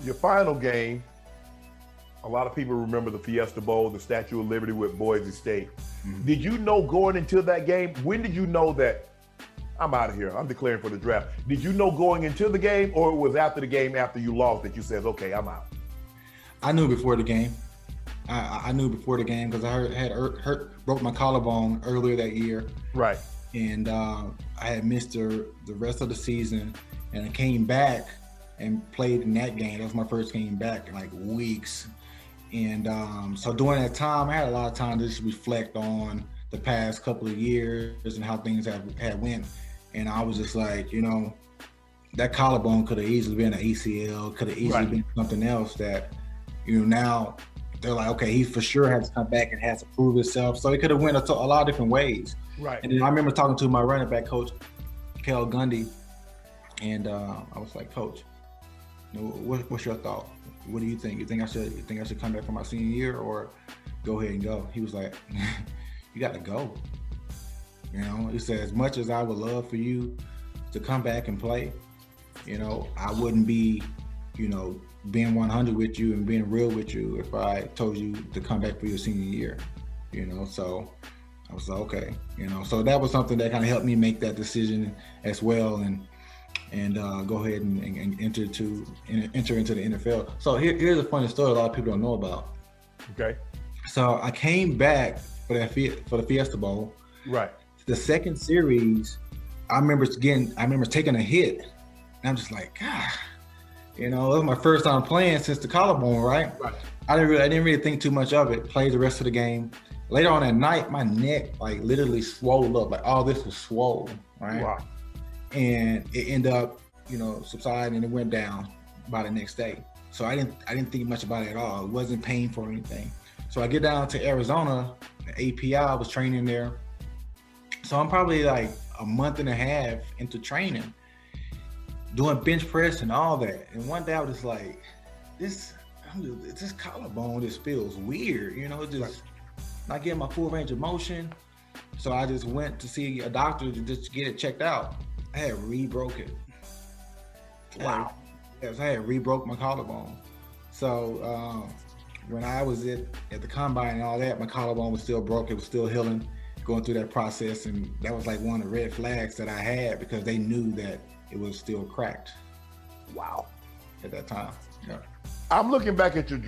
Your final game, a lot of people remember the Fiesta Bowl, the Statue of Liberty with Boise State. Mhm. Did you know going into that game, when did you know that I'm out of here, I'm declaring for the draft? Did you know going into the game, or it was after the game, after you lost, that you said, okay, I'm out? I knew before the game. I knew before the game because I broke my collarbone earlier that year. Right. And I had missed the rest of the season, and I came back and played in that game. That was my first game back in like weeks. And so during that time, I had a lot of time to just reflect on the past couple of years and how things had went. And I was just like, you know, that collarbone could have easily been an ACL, could have easily been something else that, you know, now they're like, okay, he for sure has to come back and has to prove himself. So it could have went a lot of different ways. Right. And then I remember talking to my running back coach, Kel Gundy, and I was like, Coach, you know, what's your thought? What do you think? You think I should come back for my senior year or go ahead and go? He was like, you got to go. You know, he said, as much as I would love for you to come back and play, you know, I wouldn't be, you know, being 100 with you and being real with you if I told you to come back for your senior year, you know. So I was like, okay, you know. So that was something that kind of helped me make that decision as well, and go ahead and enter into the NFL. So here's a funny story a lot of people don't know about. Okay. So I came back for the Fiesta Bowl. Right. The second series, I remember taking a hit, and I'm just like, God, you know, it was my first time playing since the collarbone, right? Right. I didn't really think too much of it. Played the rest of the game. Later on that night, my neck like literally swelled up, like all this was swollen, right? Wow. And it ended up, you know, subsiding, and it went down by the next day. So I didn't think much about it at all. It wasn't painful or anything. So I get down to Arizona, the API, I was training there. So I'm probably like a month and a half into training, doing bench press and all that. And one day I was just like, this collarbone just feels weird, you know, just not getting my full range of motion. So I just went to see a doctor to just get it checked out. I had rebroke it. Wow. Yes, I had rebroke my collarbone. So when I was at the combine and all that, my collarbone was still broke. It was still healing, going through that process. And that was like one of the red flags that I had because they knew that it was still cracked. Wow. At that time. Yeah. I'm looking back at your